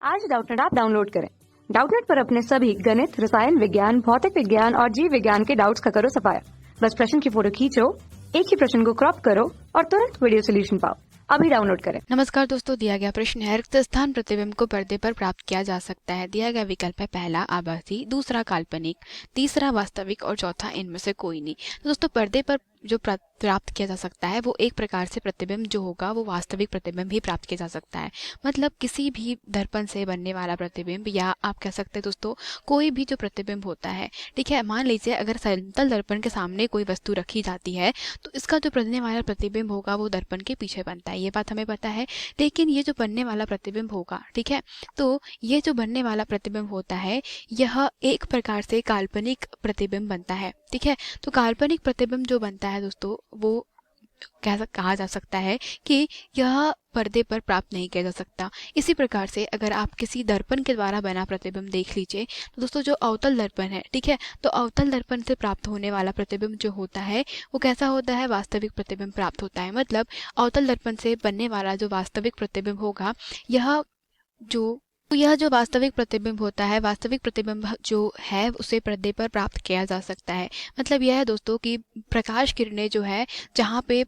आज Doubtnut app download करें। Doubtnut पर अपने सभी गणित, रसायन विज्ञान, भौतिक विज्ञान और जीव विज्ञान के डाउट्स का करो सफाया। बस प्रश्न की फोटो खींचो, एक ही प्रश्न को क्रॉप करो और तुरंत वीडियो सोल्यूशन पाओ। अभी डाउनलोड करें। नमस्कार दोस्तों, दिया गया प्रश्न है रिक्त स्थान प्रतिबिंब को पर्दे पर प्राप्त किया जा सकता है। दिया गया विकल्प है पहला आभासी, दूसरा काल्पनिक, तीसरा वास्तविक और चौथा इनमें से कोई नहीं। तो दोस्तों पर्दे पर जो प्राप्त किया जा सकता है वो एक प्रकार से प्रतिबिंब जो होगा वो वास्तविक प्रतिबिंब ही प्राप्त किया जा सकता है। मतलब किसी भी दर्पण से बनने वाला प्रतिबिंब या आप कह सकते हैं दोस्तों कोई भी जो प्रतिबिंब होता है, ठीक है। मान लीजिए अगर समतल दर्पण के सामने कोई वस्तु रखी जाती है तो इसका जो बनने वाला प्रतिबिंब होगा वो दर्पण के पीछे बनता है, ये बात हमें पता है। लेकिन ये जो बनने वाला प्रतिबिंब होगा, ठीक है, तो ये जो बनने वाला प्रतिबिंब होता है यह एक प्रकार से काल्पनिक प्रतिबिंब बनता है, ठीक है। तो काल्पनिक प्रतिबिंब जो बनता है दोस्तों वो कहा जा सकता है कि यह पर्दे पर प्राप्त नहीं किया जा सकता। इसी प्रकार से अगर आप किसी दर्पण के द्वारा बना प्रतिबिंब देख लीजिए तो दोस्तों जो अवतल दर्पण है, ठीक है, तो अवतल दर्पण से प्राप्त होने वाला प्रतिबिंब जो होता है वो कैसा होता है, वास्तविक प्रतिबिंब प्राप्त होता है। मतलब अवतल दर्पण से बनने वाला जो वास्तविक प्रतिबिंब होगा यह जो वास्तविक प्रतिबिंब होता है, वास्तविक प्रतिबिंब जो है उसे पर्दे पर प्राप्त किया जा सकता है। मतलब यह है दोस्तों कि प्रकाश किरणें जो है जहाँ पे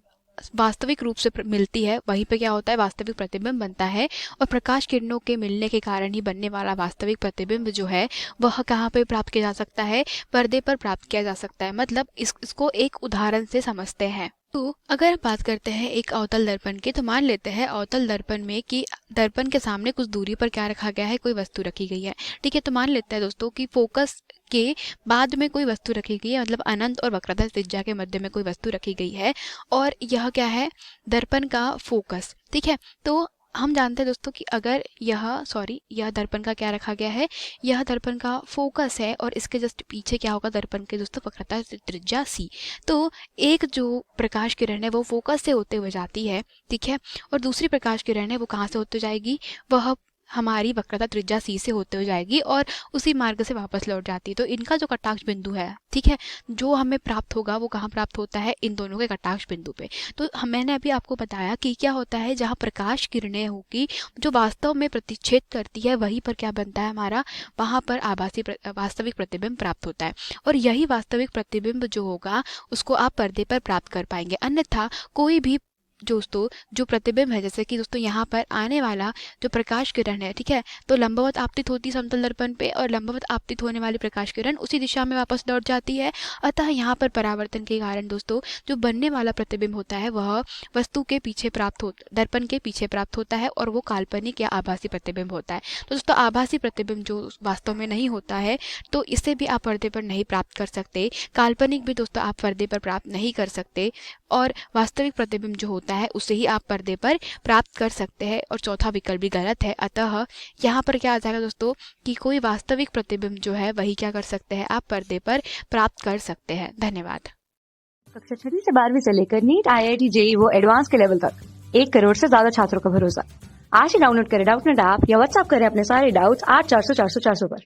वास्तविक रूप से मिलती है वहीं पे क्या होता है, वास्तविक प्रतिबिंब बनता है। और प्रकाश किरणों के मिलने के कारण ही बनने वाला वास्तविक प्रतिबिंब जो है वह कहाँ पे प्राप्त किया जा सकता है, पर्दे पर प्राप्त किया जा सकता है। मतलब इसको एक उदाहरण से समझते हैं। तो अगर बात करते हैं एक अवतल दर्पण की, तो मान लेते हैं अवतल दर्पण में कि दर्पण के सामने कुछ दूरी पर क्या रखा गया है, कोई वस्तु रखी गई है, ठीक है। तो मान लेते हैं दोस्तों कि फोकस के बाद में कोई वस्तु रखी गई है, मतलब अनंत और वक्रता त्रिज्या के मध्य में कोई वस्तु रखी गई है और यह क्या है, दर्पण का फोकस, ठीक है। तो हम जानते हैं दोस्तों कि अगर यह दर्पण का क्या रखा गया है, यह दर्पण का फोकस है और इसके जस्ट पीछे क्या होगा, दर्पण के दोस्तों वक्रता त्रिज्या सी। तो एक जो प्रकाश किरण है वो फोकस से होते हुए जाती है, ठीक है, और दूसरी प्रकाश किरण है वो कहाँ से होते जाएगी, वह हमारी वक्रता त्रिज्या सी से होते हुए जाएगी और उसी मार्ग से वापस लौट जाती है। तो इनका जो कटाक्ष बिंदु है, ठीक है, जो हमें प्राप्त होगा वो कहाँ प्राप्त होता है, इन दोनों के कटाक्ष बिंदु पे। तो मैंने अभी आपको बताया कि क्या होता है, जहाँ प्रकाश किरणें होगी जो वास्तव में प्रतिच्छेद करती है वहीं पर क्या बनता है हमारा, वहाँ पर वास्तविक प्रतिबिंब प्राप्त होता है। और यही वास्तविक प्रतिबिंब जो होगा उसको आप पर्दे पर प्राप्त कर पाएंगे। अन्यथा कोई भी दोस्तों जो प्रतिबिंब है, जैसे कि दोस्तों यहाँ पर आने वाला जो प्रकाश किरण है, ठीक है, तो लंबवत आपतित होती है समतल दर्पण पे और लंबवत आपतित होने वाली प्रकाश किरण उसी दिशा में वापस लौट जाती है। अतः यहाँ पर परावर्तन के कारण दोस्तों जो बनने वाला प्रतिबिंब होता है वह वस्तु के पीछे दर्पण के पीछे प्राप्त होता है और वो काल्पनिक या आभासी प्रतिबिंब होता है। तो दोस्तों आभासी प्रतिबिंब जो वास्तव में नहीं होता है तो इसे भी आप पर्दे पर नहीं प्राप्त कर सकते, काल्पनिक भी दोस्तों आप पर्दे पर प्राप्त नहीं कर सकते, और वास्तविक प्रतिबिंब जो होता है उसे ही आप पर्दे पर प्राप्त कर सकते हैं। और चौथा विकल्प भी गलत है। अतः यहाँ पर क्या आ जाएगा दोस्तों कि कोई वास्तविक प्रतिबिंब जो है वही क्या कर सकते हैं, आप पर्दे पर प्राप्त कर सकते हैं। धन्यवाद। कक्षा 6 से 12वीं से लेकर नीट, IIT, JEE वो एडवांस के लेवल तक 1 करोड़ से ज्यादा छात्रों का भरोसा। आज ही डाउनलोड करें डाउटनेट ऐप या व्हाट्सएप करें अपने सारे डाउट्स 8400 400 400 पर।